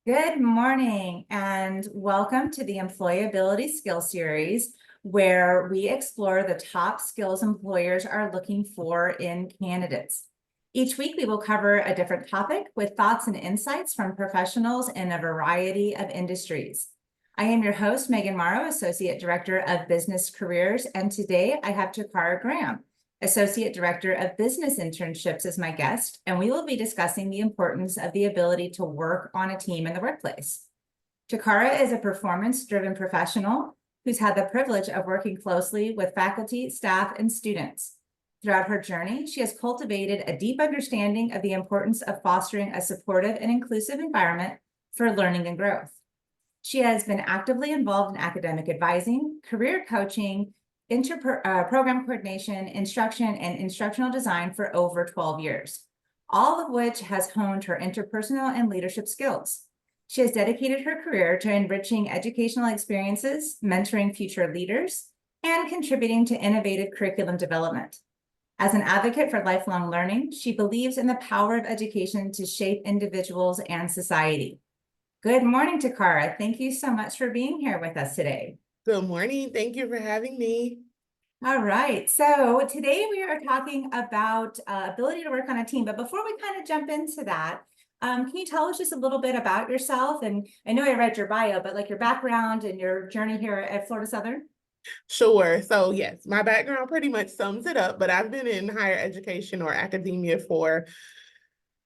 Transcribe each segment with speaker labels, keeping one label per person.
Speaker 1: Good morning and welcome to the Employability Skill Series, where we explore the top skills employers are looking for in candidates. Each week, we will cover a different topic with thoughts and insights from professionals in a variety of industries. I am your host, Megan Morrow, Associate Director of Business Careers, and today I have Takara Graham, Associate Director of Business Internships, as my guest, and we will be discussing the importance of the ability to work on a team in the workplace. Takara is a performance-driven professional who's had the privilege of working closely with faculty, staff, and students. Throughout her journey, she has cultivated a deep understanding of the importance of fostering a supportive and inclusive environment for learning and growth. She has been actively involved in academic advising, career coaching, program coordination, instruction, and instructional design for over 12 years, all of which has honed her interpersonal and leadership skills. She has dedicated her career to enriching educational experiences, mentoring future leaders, and contributing to innovative curriculum development. As an advocate for lifelong learning, she believes in the power of education to shape individuals and society. Good morning, Takara. Thank you so much for being here with us today.
Speaker 2: Good morning. Thank you for having me.
Speaker 1: All right. So today we are talking about ability to work on a team. But before we kind of jump into that, can you tell us just a little bit about yourself? And I know I read your bio, but like your background and your journey here at Florida Southern.
Speaker 2: Sure. So yes, my background pretty much sums it up, but I've been in higher education or academia for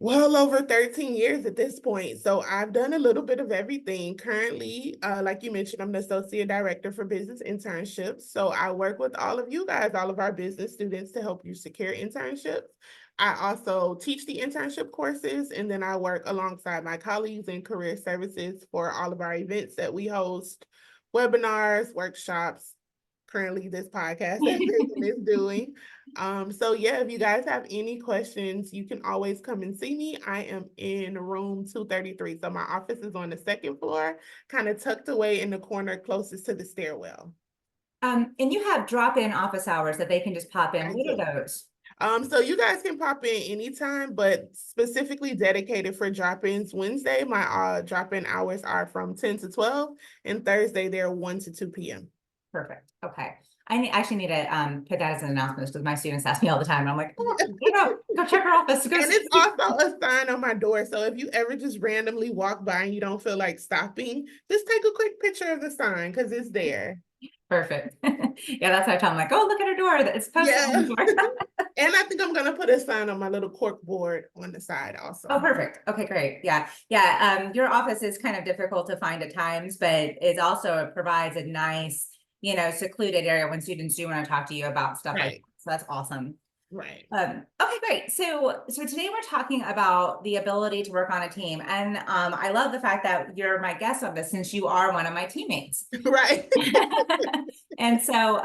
Speaker 2: well over 13 years at this point. So I've done a little bit of everything. Currently, like you mentioned, I'm the Associate Director for Business Internships. So I work with all of you guys, all of our business students to help you secure internships. I also teach the internship courses, and then I work alongside my colleagues in career services for all of our events that we host, webinars, workshops, currently this podcast that Megan is doing. So yeah, if you guys have any questions, you can always come and see me. I am in room 233. So my office is on the second floor, kind of tucked away in the corner closest to the stairwell.
Speaker 1: And you have drop-in office hours that they can just pop in.
Speaker 2: I
Speaker 1: What
Speaker 2: do.
Speaker 1: are those?
Speaker 2: So you guys can pop in anytime, but specifically dedicated for drop-ins. Wednesday, my drop-in hours are from 10 to 12, and Thursday they're 1 to 2 p.m.
Speaker 1: Perfect. Okay. Actually need to put that as an announcement because my students ask me all the time. And I'm like, oh, go check her office. Go
Speaker 2: And
Speaker 1: see.
Speaker 2: it's also a sign on my door. So if you ever just randomly walk by and you don't feel like stopping, just take a quick picture of the sign because it's there.
Speaker 1: Perfect. Yeah, that's how I tell them, like, oh, look at her door. It's posted on
Speaker 2: Yeah.
Speaker 1: the door.
Speaker 2: And I think I'm gonna put a sign on my little cork board on the side
Speaker 1: Oh,
Speaker 2: also.
Speaker 1: perfect. Okay, great. Yeah. Yeah. Your office is kind of difficult to find at times, but it also provides a nice, secluded area when students do want to talk to you about stuff like
Speaker 2: Right.
Speaker 1: that. So that's awesome.
Speaker 2: Right.
Speaker 1: Okay, great. So today we're talking about the ability to work on a team. And I love the fact that you're my guest on this since you are one of my teammates.
Speaker 2: Right.
Speaker 1: And so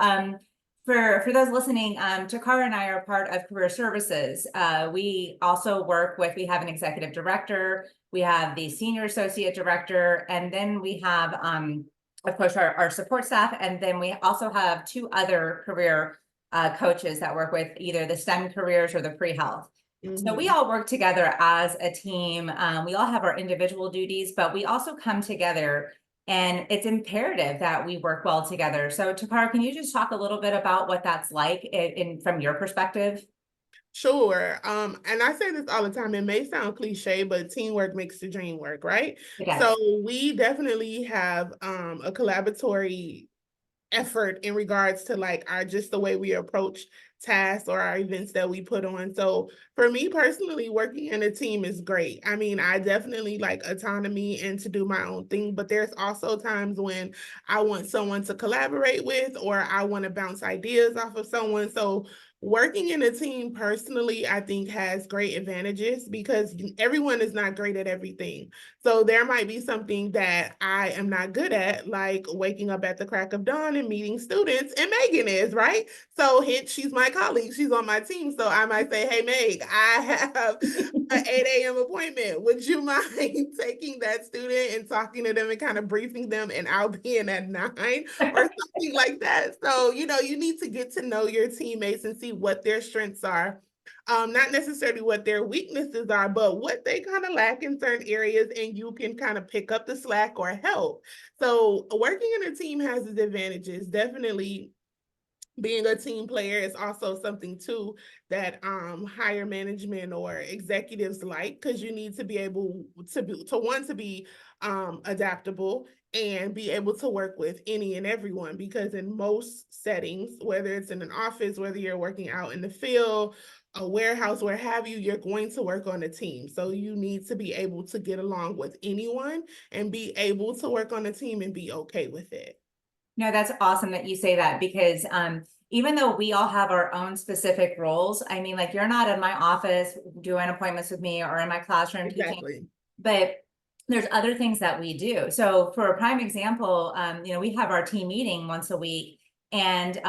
Speaker 1: for those listening, Takara and I are part of Career Services. We also we have an executive director, we have the senior associate director, and then we have, of course, our support staff. And then we also have two other career coaches that work with either the STEM careers or the pre-health. So we all work together as a team. We all have our individual duties, but we also come together, and it's imperative that we work well together. So Takara, can you just talk a little bit about what that's like from your perspective?
Speaker 2: Sure. And I say this all the time. It may sound cliche, but teamwork makes the dream work, right?
Speaker 1: It
Speaker 2: So
Speaker 1: does.
Speaker 2: we definitely have a collaboratory effort in regards to like our just the way we approach tasks or our events that we put on. So for me personally, working in a team is great. I mean, I definitely like autonomy and to do my own thing, but there's also times when I want someone to collaborate with or I want to bounce ideas off of someone. So working in a team personally, I think has great advantages because everyone is not great at everything. So there might be something that I am not good at, like waking up at the crack of dawn and meeting students, and Megan is, right? So hence she's my colleague, she's on my team. So I might say, hey Meg, I have an 8 a.m. appointment. Would you mind taking that student and talking to them and kind of briefing them, and I'll be in at 9 or something like that. So, you need to get to know your teammates and see what their strengths are. not necessarily what their weaknesses are, but what they kind of lack in certain areas, and you can kind of pick up the slack or help. So working in a team has its advantages. Definitely being a team player is also something too that higher management or executives like, because you need to be able to be adaptable and be able to work with any and everyone, because in most settings, whether it's in an office, whether you're working out in the field, a warehouse, where have you, you're going to work on a team. So you need to be able to get along with anyone and be able to work on a team and be okay with it.
Speaker 1: No, that's awesome that you say that, because even though we all have our own specific roles, I mean, like, you're not in my office doing appointments with me or in my classroom teaching,
Speaker 2: Exactly.
Speaker 1: but there's other things that we do. So for a prime example, we have our team meeting once a week, and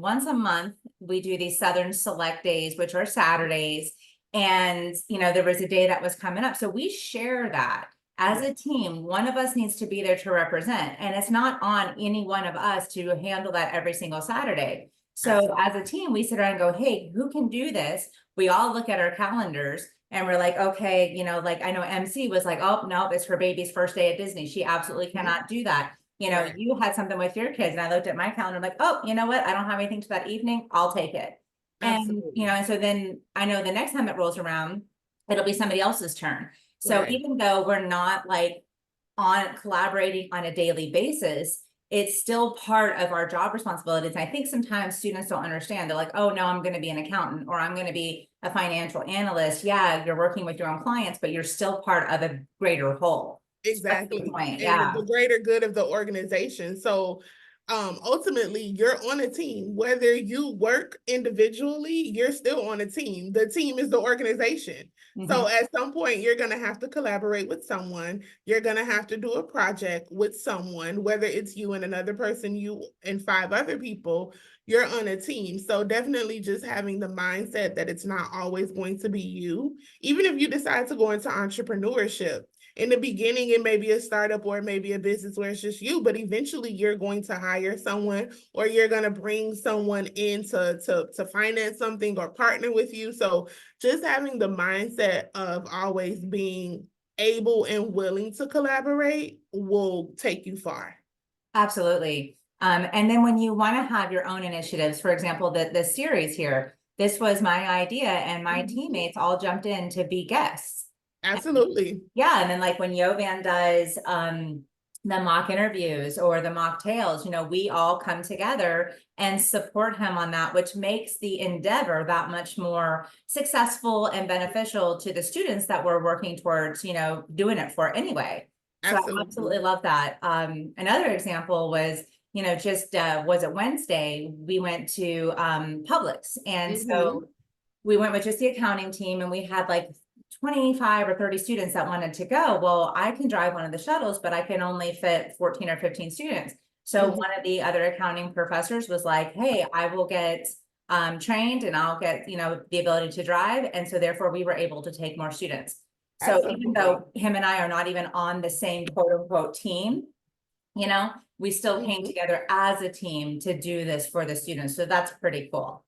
Speaker 1: once a month we do these Southern Select Days, which are Saturdays. And there was a day that was coming up, so we share that. As a team, one of us needs to be there to represent, and it's not on any one of us to handle that every single Saturday. So
Speaker 2: Absolutely.
Speaker 1: as a team, we sit around and go, hey, who can do this? We all look at our calendars and we're like, okay, like, I know MC was like, oh, no, it's her baby's first day at Disney. She absolutely cannot do that.
Speaker 2: Right.
Speaker 1: You had something with your kids, and I looked at my calendar, I'm like, oh, you know what? I don't have anything to that evening. I'll take it. And,
Speaker 2: Absolutely.
Speaker 1: and so then I know the next time it rolls around, it'll be somebody else's turn. So
Speaker 2: Right.
Speaker 1: even though we're not like on collaborating on a daily basis, it's still part of our job responsibilities. I think sometimes students don't understand. They're like, oh, no, I'm going to be an accountant, or I'm going to be a financial analyst. Yeah, you're working with your own clients, but you're still part of a greater whole. So that's the
Speaker 2: Exactly.
Speaker 1: point.
Speaker 2: And
Speaker 1: Yeah.
Speaker 2: the greater good of the organization. So ultimately you're on a team. Whether you work individually, you're still on a team. The team is the organization.
Speaker 1: Mhm.
Speaker 2: So at some point you're going to have to collaborate with someone. You're going to have to do a project with someone, whether it's you and another person, you and 5 other people, you're on a team. So definitely just having the mindset that it's not always going to be you. Even if you decide to go into entrepreneurship, in the beginning, it may be a startup or it may be a business where it's just you, but eventually you're going to hire someone, or you're going to bring someone in to finance something or partner with you. So just having the mindset of always being able and willing to collaborate will take you far.
Speaker 1: Absolutely. And then when you want to have your own initiatives, for example, the series here, this was my idea, and my
Speaker 2: Mhm.
Speaker 1: teammates all jumped in to be guests.
Speaker 2: Absolutely.
Speaker 1: Yeah, and then like when Yovan does the mock interviews or the mock tales, we all come together and support him on that, which makes the endeavor that much more successful and beneficial to the students that we're working towards, doing it for anyway. So I
Speaker 2: Absolutely.
Speaker 1: absolutely love that. Another example was, just was it Wednesday? We went to Publix, and
Speaker 2: Hmm.
Speaker 1: so we went with just the accounting team, and we had like 25 or 30 students that wanted to go. Well, I can drive one of the shuttles, but I can only fit 14 or 15 students. So
Speaker 2: Hmm.
Speaker 1: one of the other accounting professors was like, hey, I will get trained, and I'll get, the ability to drive. And so therefore we were able to take more students. So even
Speaker 2: Absolutely.
Speaker 1: though him and I are not even on the same quote unquote team, we still came
Speaker 2: Hmm.
Speaker 1: together as a team to do this for the students. So that's pretty cool.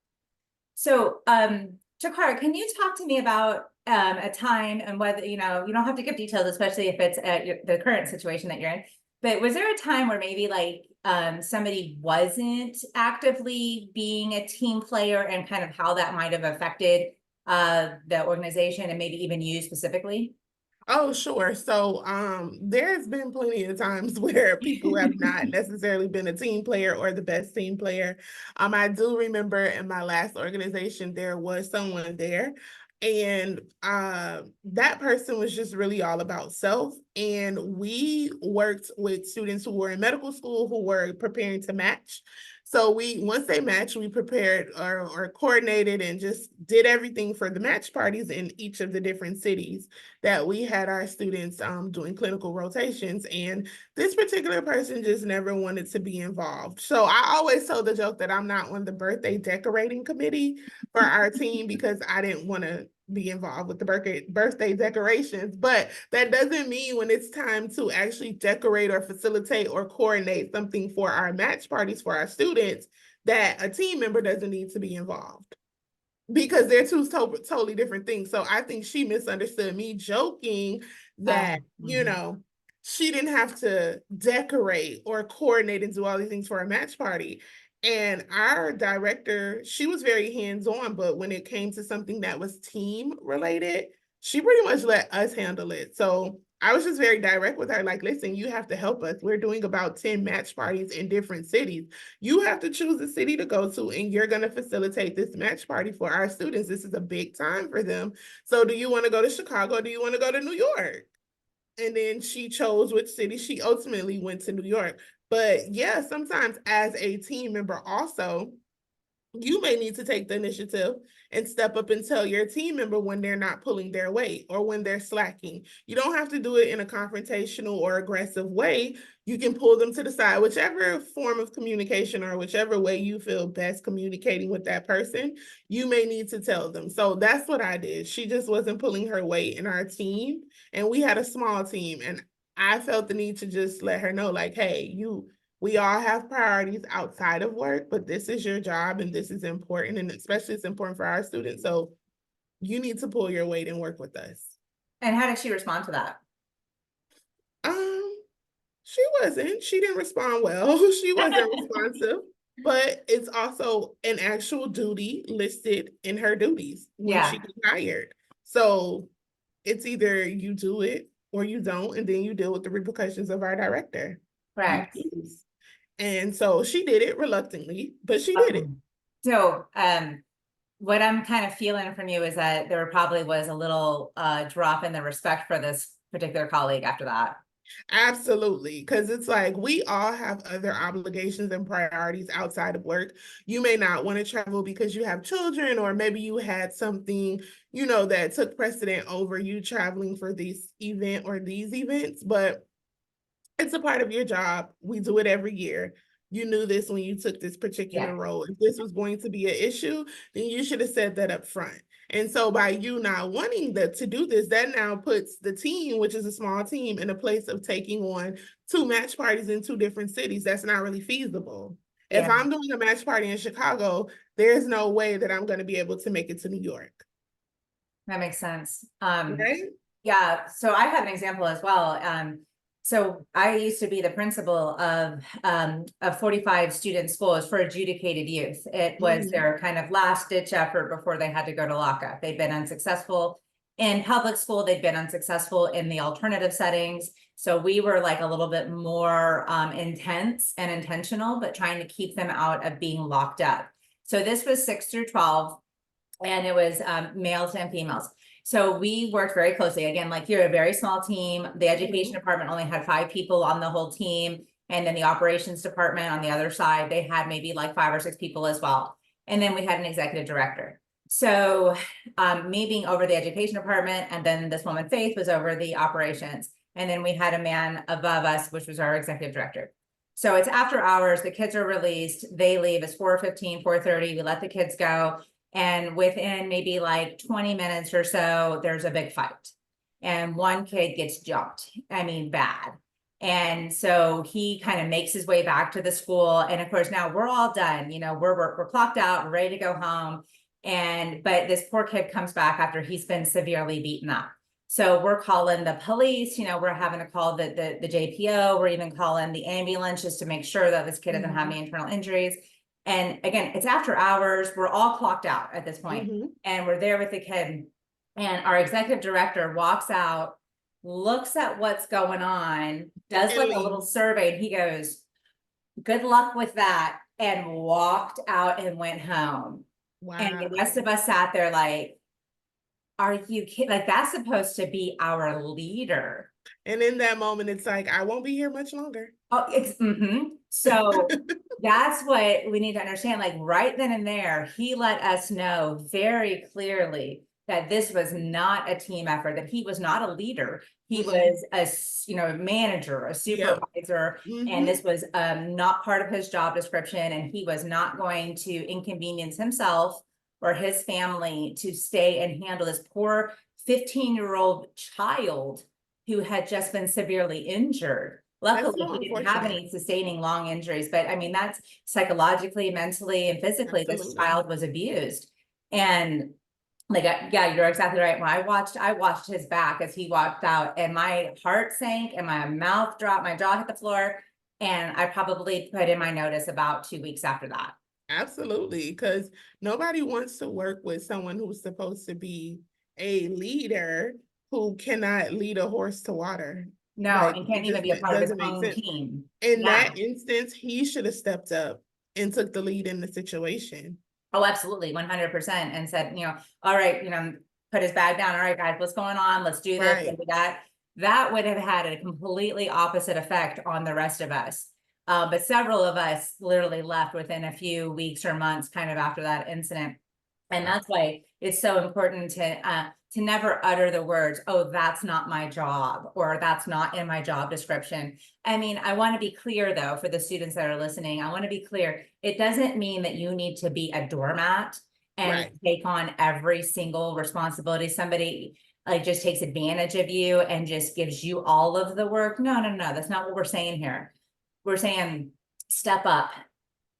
Speaker 1: So, Jakar, can you talk to me about a time, and whether, you don't have to give details, especially if it's the current situation that you're in, but was there a time where maybe like somebody wasn't actively being a team player, and kind of how that might have affected the organization, and maybe even you specifically?
Speaker 2: Oh, sure. So, there's been plenty of times where people have not necessarily been a team player or the best team player. I do remember in my last organization, there was someone there, and that person was just really all about self. And we worked with students who were in medical school who were preparing to match. So once they matched, we prepared or coordinated and just did everything for the match parties in each of the different cities that we had our students doing clinical rotations. And this particular person just never wanted to be involved. So I always tell the joke that I'm not on the birthday decorating committee for our team, because I didn't want to be involved with the birthday decorations. But that doesn't mean when it's time to actually decorate or facilitate or coordinate something for our match parties for our students, that a team member doesn't need to be involved. because they're two totally different things. So I think she misunderstood me joking that,
Speaker 1: Mhm.
Speaker 2: she didn't have to decorate or coordinate and do all these things for a match party. And our director, she was very hands-on, but when it came to something that was team related, she pretty much let us handle it. So I was just very direct with her, like, listen, you have to help us. We're doing about 10 match parties in different cities. You have to choose a city to go to, and you're going to facilitate this match party for our students. This is a big time for them. So do you want to go to Chicago? Do you want to go to New York? And then she chose which city. She ultimately went to New York. But yeah, sometimes as a team member also, you may need to take the initiative and step up and tell your team member when they're not pulling their weight or when they're slacking. You don't have to do it in a confrontational or aggressive way. You can pull them to the side, whichever form of communication or whichever way you feel best communicating with that person, you may need to tell them. So that's what I did. She just wasn't pulling her weight in our team, and we had a small team, and I felt the need to just let her know, like, hey, we all have priorities outside of work, but this is your job and this is important. And especially it's important for our students. So you need to pull your weight and work with us.
Speaker 1: And how did she respond to that?
Speaker 2: Um, she didn't respond well. She wasn't responsive, but it's also an actual duty listed in her duties when she
Speaker 1: Yeah,
Speaker 2: gets hired. So it's either you do it or you don't, and then you deal with the repercussions of our director. You
Speaker 1: correct.
Speaker 2: choose. And so she did it reluctantly, but she did it.
Speaker 1: So, what I'm kind of feeling from you is that there probably was a little drop in the respect for this particular colleague after that.
Speaker 2: Absolutely. Because it's like we all have other obligations and priorities outside of work. You may not want to travel because you have children, or maybe you had something, that took precedent over you traveling for this event or these events. But it's a part of your job. We do it every year. You knew this when you took this
Speaker 1: Yeah,
Speaker 2: particular role. If this was going to be an issue, then you should have said that up front. And so by you not wanting to do this, that now puts the team, which is a small team, in a place of taking on two match parties in two different cities. That's not really feasible. If
Speaker 1: yeah,
Speaker 2: I'm doing a match party in Chicago, there's no way that I'm going to be able to make it to New York.
Speaker 1: that makes sense.
Speaker 2: Right?
Speaker 1: Yeah, so I have an example as well. So I used to be the principal of a 45 student school. It's for adjudicated youth. It was
Speaker 2: Mhm.
Speaker 1: their kind of last ditch effort before they had to go to lockup. They've been unsuccessful in public school. They've been unsuccessful in the alternative settings. So we were like a little bit more intense and intentional, but trying to keep them out of being locked up. So this was 6 through 12, and it was males and females. So we worked very closely. Again, like you're a very small team. The education
Speaker 2: Mhm.
Speaker 1: department only had 5 people on the whole team. And then the operations department on the other side, they had maybe like 5 or 6 people as well. And then we had an executive director. So me being over the education department, and then this woman Faith was over the operations. And then we had a man above us, which was our executive director. So it's after hours, the kids are released, they leave, it's 4:15, 4:30, we let the kids go. And within maybe like 20 minutes or so, there's a big fight. And one kid gets jumped. I mean, bad. And so he kind of makes his way back to the school. And of course, now we're all done. We're clocked out, we're ready to go home. But this poor kid comes back after he's been severely beaten up. So we're calling the police, we're having to call the JPO, we're even calling the ambulance just to make sure that this kid doesn't have any internal injuries. And again, it's after hours. We're all clocked out at this point,
Speaker 2: Mhm.
Speaker 1: and we're there with the kid. And our executive director walks out, looks at what's going on, does
Speaker 2: And
Speaker 1: like a little
Speaker 2: leave.
Speaker 1: survey, and he goes, "Good luck with that," and walked out and went home. And the rest
Speaker 2: Wow.
Speaker 1: of us sat there like, "Are you kidding? Like, that's supposed to be our leader."
Speaker 2: And in that moment, it's like, I won't be here much longer.
Speaker 1: Oh, so that's what we need to understand. Like right then and there, he let us know very clearly that this was not a team effort, that he was not a leader. He
Speaker 2: Mm-mm.
Speaker 1: was a manager, a
Speaker 2: Yep.
Speaker 1: supervisor, and
Speaker 2: Mm-hmm.
Speaker 1: this was not part of his job description. And he was not going to inconvenience himself or his family to stay and handle this poor 15-year-old child who had just been severely injured.
Speaker 2: That's
Speaker 1: Luckily,
Speaker 2: so
Speaker 1: he didn't have
Speaker 2: unfortunate.
Speaker 1: any sustaining long injuries, but I mean, that's psychologically, mentally, and physically, this
Speaker 2: Absolutely.
Speaker 1: child was abused. And like, yeah, you're exactly right. When I watched his back as he walked out, and my heart sank and my mouth dropped, my jaw hit the floor. And I probably put in my notice about 2 weeks after that.
Speaker 2: Absolutely, because nobody wants to work with someone who's supposed to be a leader who cannot lead a horse to water.
Speaker 1: No,
Speaker 2: Like,
Speaker 1: and
Speaker 2: it
Speaker 1: can't even
Speaker 2: just
Speaker 1: be a part of his
Speaker 2: doesn't make
Speaker 1: own
Speaker 2: sense.
Speaker 1: team.
Speaker 2: In
Speaker 1: Yeah.
Speaker 2: that instance, he should have stepped up and took the lead in the situation.
Speaker 1: Oh, absolutely, 100%. And said, all right, put his bag down. All right, guys, what's going on? Let's do this.
Speaker 2: Right.
Speaker 1: That would have had a completely opposite effect on the rest of us. But several of us literally left within a few weeks or months kind of after that incident. And that's why it's so important to never utter the words, oh, that's not my job, or that's not in my job description. I mean, I want to be clear though, for the students that are listening, I want to be clear. It doesn't mean that you need to be a doormat and
Speaker 2: Right.
Speaker 1: take on every single responsibility. Somebody like just takes advantage of you and just gives you all of the work. No, no, no, that's not what we're saying here. We're saying step up.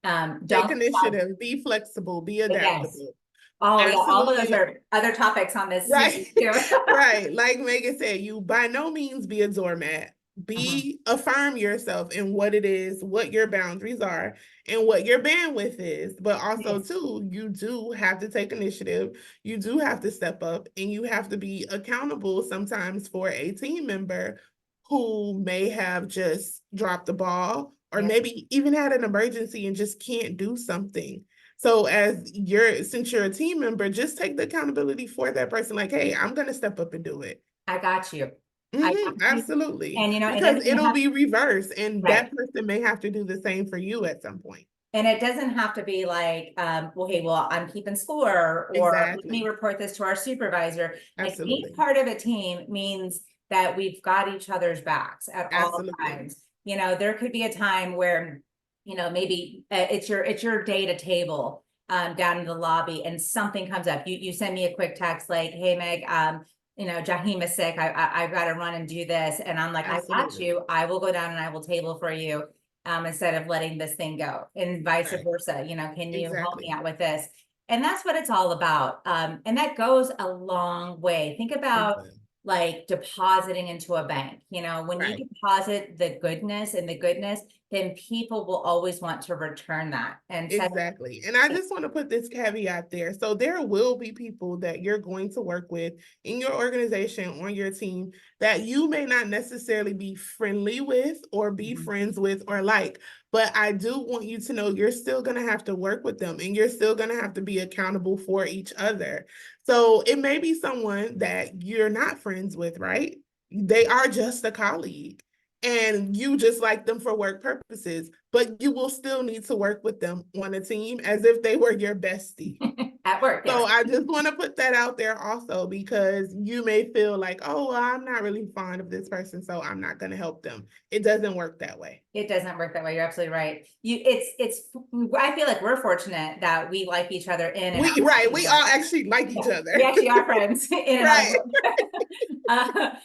Speaker 2: Take
Speaker 1: Don't stop.
Speaker 2: initiative, be flexible, be
Speaker 1: Yes.
Speaker 2: adaptable.
Speaker 1: Oh yeah, all of those
Speaker 2: Absolutely.
Speaker 1: are other topics on this
Speaker 2: Right.
Speaker 1: series too.
Speaker 2: Right. Like Megan said, you by no means be a doormat.
Speaker 1: Mhm.
Speaker 2: Affirm yourself in what it is, what your boundaries are, and what your bandwidth is. But also,
Speaker 1: Yes,
Speaker 2: too, you do have to take initiative. You do have to step up, and you have to be accountable sometimes for a team member who may have just dropped the ball or
Speaker 1: yeah,
Speaker 2: maybe even had an emergency and just can't do something. So since you're a team member, just take the accountability for that person. Like, hey, I'm gonna step up and do it.
Speaker 1: I got you. I got you.
Speaker 2: Absolutely.
Speaker 1: And it
Speaker 2: Because
Speaker 1: doesn't
Speaker 2: it'll
Speaker 1: have,
Speaker 2: be reversed and
Speaker 1: right.
Speaker 2: that person may have to do the same for you at some point.
Speaker 1: And it doesn't have to be like, well, hey, well, I'm keeping score, or let me
Speaker 2: Exactly.
Speaker 1: report this to our supervisor. Like being
Speaker 2: Absolutely.
Speaker 1: part of a team means that we've got each other's backs at all
Speaker 2: Absolutely.
Speaker 1: times. There could be a time where, maybe it's your day to table down in the lobby, and something comes up. You send me a quick text like, hey Meg, Jahim is sick. I've got to run and do this. And I'm like, I got
Speaker 2: Absolutely.
Speaker 1: you. I will go down and I will table for you. Instead of letting this thing go, and vice
Speaker 2: Right.
Speaker 1: versa. Can you help me
Speaker 2: Exactly.
Speaker 1: out with this? And that's what it's all about. And that goes a long way. Think
Speaker 2: It
Speaker 1: about
Speaker 2: does.
Speaker 1: like depositing into a bank. When you
Speaker 2: Right.
Speaker 1: deposit the goodness and the goodness, then people will always want to return that. And so,
Speaker 2: Exactly. And I just want to put this caveat there. So there will be people that you're going to work with in your organization, on your team, that you may not necessarily be friendly with or be
Speaker 1: mhm,
Speaker 2: friends with or like. But I do want you to know you're still going to have to work with them and you're still going to have to be accountable for each other. So it may be someone that you're not friends with, right? They are just a colleague and you just like them for work purposes, but you will still need to work with them on a team as if they were your bestie.
Speaker 1: at work, yes.
Speaker 2: So I just want to put that out there also because you may feel like, oh, well, I'm not really fond of this person, so I'm not going to help them. It doesn't work that way.
Speaker 1: It doesn't work that way. You're absolutely right. I feel like we're fortunate that we like each other in and out of
Speaker 2: We
Speaker 1: work.
Speaker 2: all actually like each
Speaker 1: Yeah, we
Speaker 2: other.
Speaker 1: actually are friends in and out of
Speaker 2: Right.
Speaker 1: work.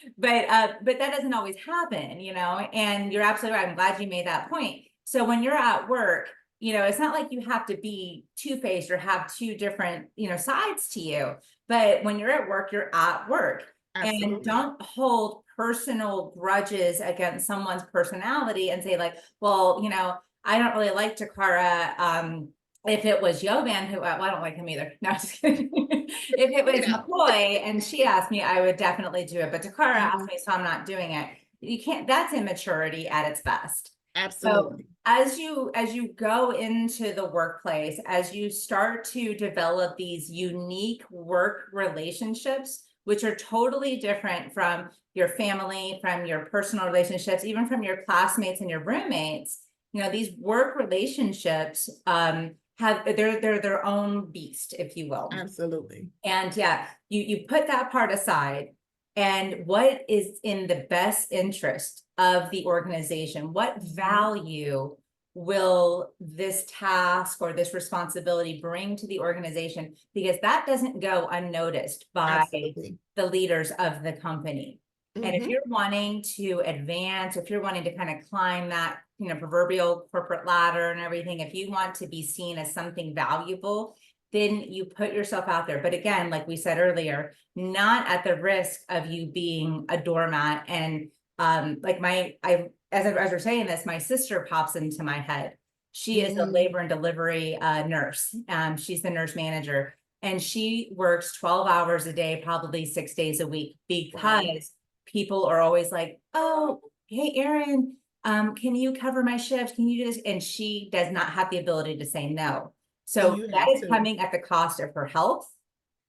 Speaker 1: But that doesn't always happen, and you're absolutely right. I'm glad you made that point. So when you're at work, it's not like you have to be two-faced or have two different, sides to you. But when you're at work, you're at work. And
Speaker 2: Absolutely.
Speaker 1: don't hold personal grudges against someone's personality and say, like, well, I don't really like Takara. If it was Yovan, who, well, I don't like him either. No, just kidding. If it
Speaker 2: You
Speaker 1: was
Speaker 2: know.
Speaker 1: McCoy and she asked me, I would definitely do it. But Takara asked
Speaker 2: Mhm.
Speaker 1: me, so I'm not doing it. You can't, that's immaturity at its best. So
Speaker 2: Absolutely.
Speaker 1: as you go into the workplace, as you start to develop these unique work relationships, which are totally different from your family, from your personal relationships, even from your classmates and your roommates, these work relationships have they're their own beast, if you will.
Speaker 2: Absolutely.
Speaker 1: And yeah, you put that part aside, and what is in the best interest of the organization? What
Speaker 2: Mhm.
Speaker 1: value will this task or this responsibility bring to the organization? Because that doesn't go unnoticed by
Speaker 2: Absolutely.
Speaker 1: the leaders of the company. And if
Speaker 2: Hmm.
Speaker 1: you're wanting to advance, if you're wanting to kind of climb that, proverbial corporate ladder and everything, if you want to be seen as something valuable, then you put yourself out there. But again, like we said earlier, not at the risk of you being a doormat. And like as we're saying this, my sister pops into my head. She is a labor and delivery nurse. She's the nurse manager, and she works 12 hours a day, probably 6 days a week, because
Speaker 2: Wow.
Speaker 1: people are always like, oh, hey, Erin, can you cover my shift? Can you do this? And she does not have the ability to say no.
Speaker 2: And
Speaker 1: So
Speaker 2: you
Speaker 1: that
Speaker 2: have
Speaker 1: is
Speaker 2: to.
Speaker 1: coming at the cost of her health,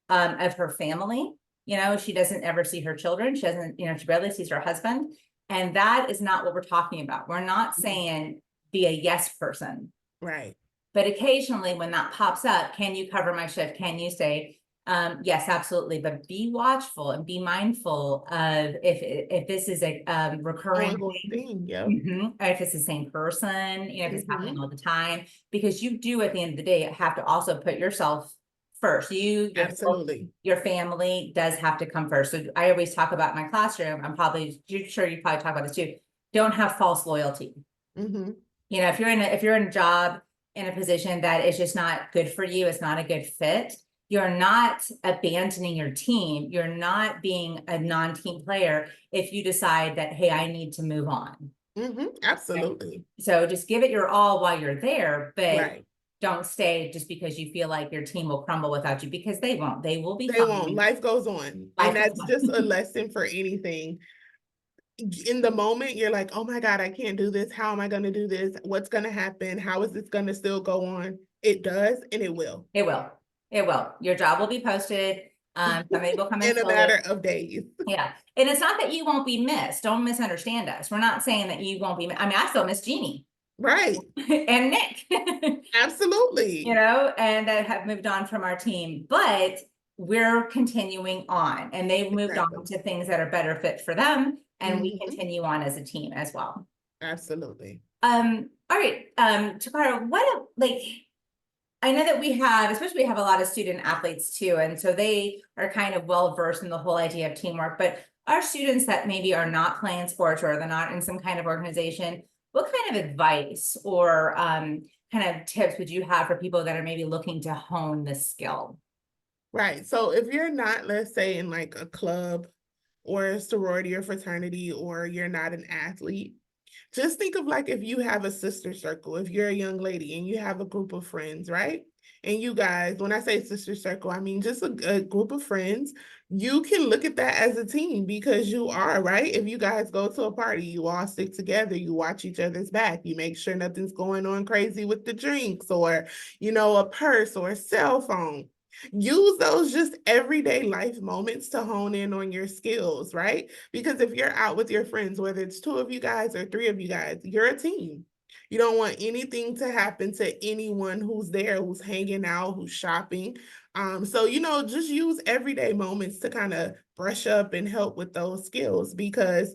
Speaker 1: of her family. You know, she doesn't ever see her children. She doesn't, you know, she barely sees her husband. And that is not what we're talking about. We're not saying be a yes person,
Speaker 2: Right.
Speaker 1: but occasionally when that pops up, can you cover my shift? Can you say, yes, absolutely, but be watchful and be mindful of if this is a recurring
Speaker 2: Ongoing
Speaker 1: thing.
Speaker 2: thing. Yep.
Speaker 1: Or if it's the same person, you know, if it's happening
Speaker 2: Hmm.
Speaker 1: all the time, because you do at the end of the day have to also put yourself first. Your health,
Speaker 2: Absolutely.
Speaker 1: your family does have to come first. So I always talk about my classroom. You're sure you probably talk about this too. Don't have false loyalty.
Speaker 2: Hmm.
Speaker 1: You know, if you're in a job, in a position that is just not good for you, it's not a good fit, you're not abandoning your team. You're not being a non-team player if you decide that, hey, I need to move on.
Speaker 2: Hmm.
Speaker 1: Right?
Speaker 2: Absolutely.
Speaker 1: So just give it your all while you're there, but
Speaker 2: Right.
Speaker 1: don't stay just because you feel like your team will crumble without you, because they won't. They will be
Speaker 2: They won't.
Speaker 1: fine.
Speaker 2: Life goes on. And
Speaker 1: Life is
Speaker 2: that's just a lesson for anything. In the moment, you're like, oh my God, I can't do this. How am I going to do this? What's going to happen? How is this going to still go on? It does, and it will.
Speaker 1: It will. It will. Your job will be posted. Somebody will come and
Speaker 2: In a
Speaker 1: fill it.
Speaker 2: matter of days.
Speaker 1: Yeah. And it's not that you won't be missed. Don't misunderstand us. We're not saying that you won't be. I mean, I still miss Jeannie
Speaker 2: Right.
Speaker 1: and Nick, you
Speaker 2: Absolutely.
Speaker 1: know, and that have moved on from our team, but we're continuing on, and they've moved on
Speaker 2: Exactly.
Speaker 1: to things that are better fit for them. And we
Speaker 2: Hmm.
Speaker 1: continue on as a team as well.
Speaker 2: Absolutely.
Speaker 1: All right. Takara, like, I know that we have, especially we have a lot of student athletes too, and so they are kind of well versed in the whole idea of teamwork. But our students that maybe are not playing sports or they're not in some kind of organization, what kind of advice or kind of tips would you have for people that are maybe looking to hone this skill?
Speaker 2: Right. So if you're not, let's say, in like a club or a sorority or fraternity, or you're not an athlete, just think of like if you have a sister circle, if you're a young lady and you have a group of friends, right? And you guys, when I say sister circle, I mean just a group of friends. You can look at that as a team because you are, right? If you guys go to a party, you all stick together, you watch each other's back, you make sure nothing's going on crazy with the drinks or, a purse or a cell phone. Use those just everyday life moments to hone in on your skills, right? Because if you're out with your friends, whether it's two of you guys or three of you guys, you're a team. You don't want anything to happen to anyone who's there, who's hanging out, who's shopping. So just use everyday moments to kind of brush up and help with those skills because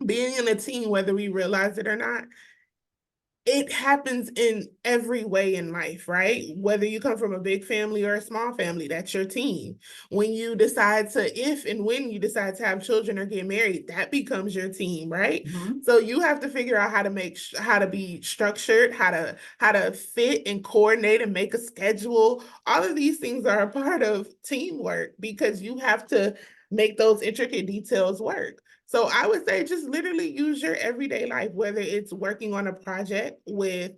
Speaker 2: being in a team, whether we realize it or not, it happens in every way in life, right? Whether you come from a big family or a small family, that's your team. When you decide to, if and when you decide to have children or get married, that becomes your team, right?
Speaker 1: Mhm.
Speaker 2: So you have to figure out how to how to be structured, how to fit and coordinate and make a schedule. All of these things are a part of teamwork because you have to make those intricate details work. So I would say just literally use your everyday life, whether it's working on a project with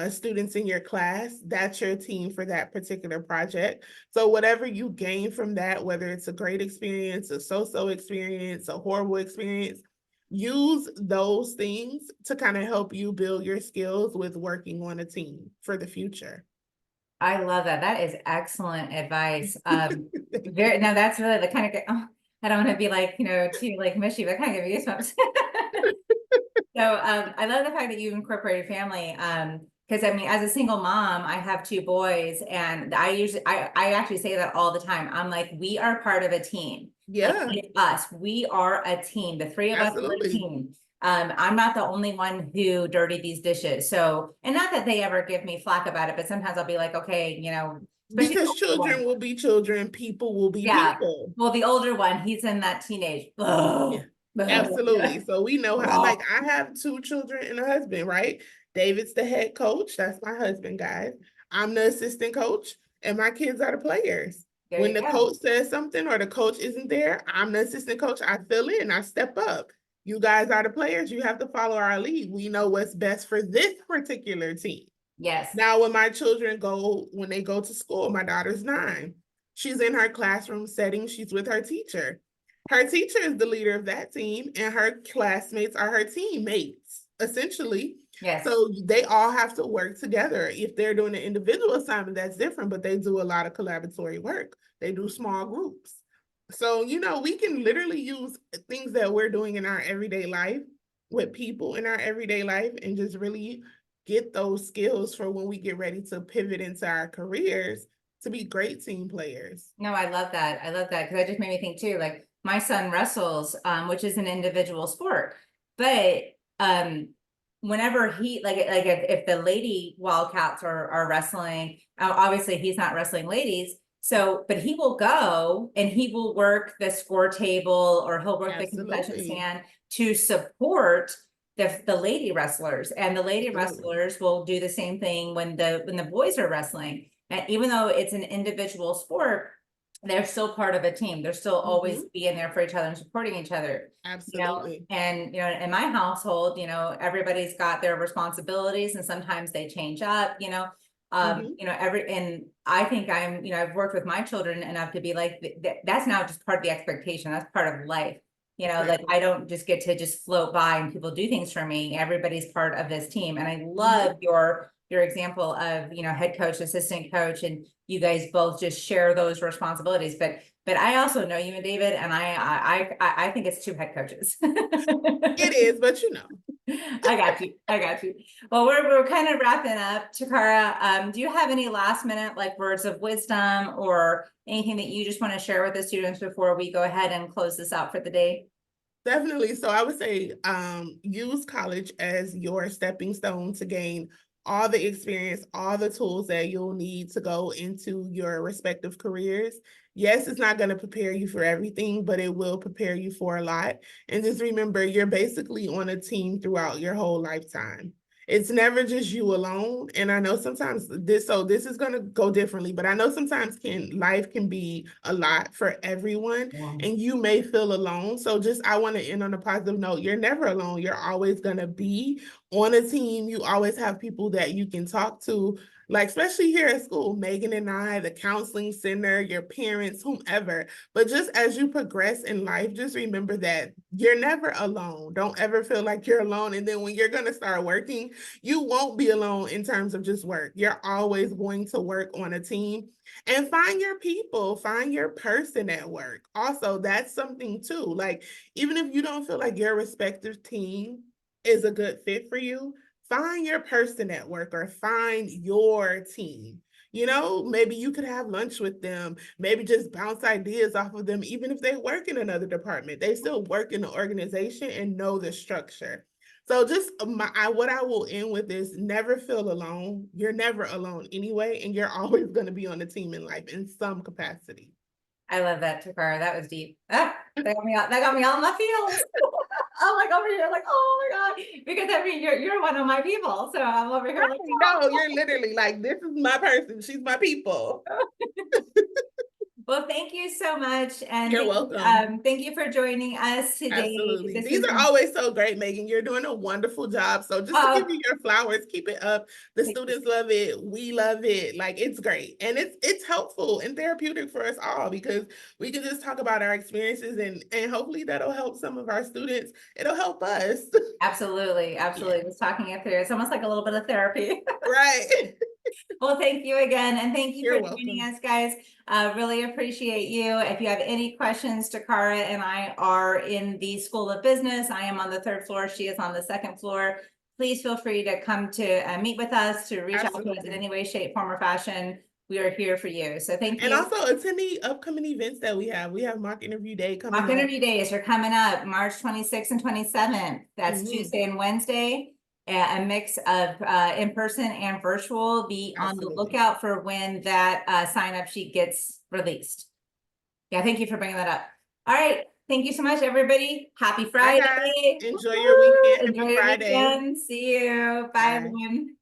Speaker 2: students in your class, that's your team for that particular project. So whatever you gain from that, whether it's a great experience, a so-so experience, a horrible experience, use those things to kind of help you build your skills with working on a team for the future.
Speaker 1: I love that. That is excellent advice.
Speaker 2: Thank
Speaker 1: Very,
Speaker 2: you.
Speaker 1: now that's really the kind of, I don't want to be like, too like mushy, but kind of give me goosebumps. So I love the fact that you incorporated family. Because I mean, as a single mom, I have two boys, and I actually say that all the time. I'm like, we are part of a team. Like
Speaker 2: Yeah,
Speaker 1: it's us. We are a team. The three of us are a
Speaker 2: absolutely.
Speaker 1: team. I'm not the only one who dirtied these dishes. So, and not that they ever give me flack about it, but sometimes I'll be like, okay, especially the
Speaker 2: Because
Speaker 1: older one.
Speaker 2: children will be children, people will be
Speaker 1: Yeah.
Speaker 2: people.
Speaker 1: Well, the older one, he's in that teenage.
Speaker 2: Yeah,
Speaker 1: Yeah.
Speaker 2: absolutely. So we know how, like, I have two children and a husband, right? David's the head coach. That's my husband, guys. I'm the assistant coach. and my kids are the players.
Speaker 1: There
Speaker 2: When
Speaker 1: you
Speaker 2: the
Speaker 1: go.
Speaker 2: coach says something or the coach isn't there, I'm the assistant coach. I fill in, I step up. You guys are the players. You have to follow our lead. We know what's best for this particular team.
Speaker 1: Yes.
Speaker 2: Now, when they go to school, my daughter's 9. She's in her classroom setting. She's with her teacher. Her teacher is the leader of that team, and her classmates are her teammates, essentially.
Speaker 1: Yes.
Speaker 2: So they all have to work together. If they're doing an individual assignment, that's different, but they do a lot of collaboratory work. They do small groups. So, we can literally use things that we're doing in our everyday life with people in our everyday life and just really get those skills for when we get ready to pivot into our careers to be great team players.
Speaker 1: No, I love that. I love that because that just made me think too. Like my son wrestles, which is an individual sport, but whenever he like if the lady Wildcats are wrestling, obviously he's not wrestling ladies. So, but he will go and he will work the score table or he'll work the concession
Speaker 2: Absolutely.
Speaker 1: stand to support the lady wrestlers, and the lady
Speaker 2: Absolutely.
Speaker 1: wrestlers will do the same thing when the boys are wrestling. And even though it's an individual sport, they're still part of a team. They're still always
Speaker 2: Mhm.
Speaker 1: being there for each other and supporting each other.
Speaker 2: Absolutely.
Speaker 1: And in my household, everybody's got their responsibilities and sometimes they change up,
Speaker 2: Mhm.
Speaker 1: and I think I've worked with my children enough to be like, that's now just part of the expectation. That's part of life. Like
Speaker 2: Exactly.
Speaker 1: I don't just get to just float by and people do things for me. Everybody's part of this team. And I
Speaker 2: Mhm.
Speaker 1: love your example of, head coach, assistant coach, and you guys both just share those responsibilities. But I also know you and David, and I think it's 2 head coaches.
Speaker 2: It is, but
Speaker 1: I got you. I got you. Well, we're kind of wrapping up. Takara, do you have any last minute like words of wisdom or anything that you just want to share with the students before we go ahead and close this out for the day?
Speaker 2: Definitely. So I would say use college as your stepping stone to gain all the experience, all the tools that you'll need to go into your respective careers. Yes, it's not going to prepare you for everything, but it will prepare you for a lot. And just remember, you're basically on a team throughout your whole lifetime. It's never just you alone. And I know sometimes this is going to go differently, but I know sometimes life can be a lot for everyone and you may feel alone. So I want to end on a positive note. You're never alone. You're always going to be on a team. You always have people that you can talk to, like especially here at school, Megan and I, the counseling center, your parents, whomever. But just as you progress in life, just remember that you're never alone. Don't ever feel like you're alone. And then when you're going to start working, you won't be alone in terms of just work. You're always going to work on a team. And find your people, find your person at work. Also, that's something too. Like, even if you don't feel like your respective team is a good fit for you, find your person at work or find your team. Maybe you could have lunch with them, maybe just bounce ideas off of them, even if they work in another department. They still work in the organization and know the structure. So just what I will end with is never feel alone. You're never alone anyway, and you're always going to be on the team in life in some capacity.
Speaker 1: I love that, Takara. That was deep. That got me all my feels. I'm like over here, like, oh my God. Because I mean you're one of my people. So I'm over here like,
Speaker 2: Right. No, you're literally like, this is my person. She's my people.
Speaker 1: well, thank you so much. And
Speaker 2: You're welcome.
Speaker 1: thank you for joining us today.
Speaker 2: Absolutely.
Speaker 1: This
Speaker 2: These
Speaker 1: has
Speaker 2: are
Speaker 1: been,
Speaker 2: always so great, Megan. You're doing a wonderful job. So just to give
Speaker 1: oh,
Speaker 2: you your flowers, keep it up. The
Speaker 1: thank you.
Speaker 2: students love it. We love it. Like it's great. And it's helpful and therapeutic for us all because we can just talk about our experiences and hopefully that'll help some of our students. It'll help us.
Speaker 1: Absolutely.
Speaker 2: Yeah.
Speaker 1: Absolutely. Just talking it through. It's almost like a little bit of therapy.
Speaker 2: Right.
Speaker 1: Well, thank you again. And thank you for
Speaker 2: You're
Speaker 1: joining
Speaker 2: welcome.
Speaker 1: us, guys. Really appreciate you. If you have any questions, Takara and I are in the School of Business. I am on the 3rd floor. She is on the 2nd floor. Please feel free to come to meet with us, to reach out to us in
Speaker 2: Absolutely.
Speaker 1: any way, shape, form, or fashion. We are here for you. So thank
Speaker 2: And
Speaker 1: you.
Speaker 2: also attend the upcoming events that we have. We have mock interview day coming
Speaker 1: Mock
Speaker 2: up.
Speaker 1: interview days are coming up March 26th and 27th. That's
Speaker 2: Mhm.
Speaker 1: Tuesday and Wednesday. A mix of in-person and virtual. Be on the
Speaker 2: Absolutely.
Speaker 1: lookout for when that sign-up sheet gets released. Yeah, thank you for bringing that up. All right. Thank you so much, everybody. Happy
Speaker 2: Bye, guys.
Speaker 1: Friday.
Speaker 2: Enjoy your
Speaker 1: Woo-hoo!
Speaker 2: weekend.
Speaker 1: Enjoy
Speaker 2: Happy
Speaker 1: your
Speaker 2: Friday.
Speaker 1: weekend. See you. Bye,
Speaker 2: Bye.
Speaker 1: everyone.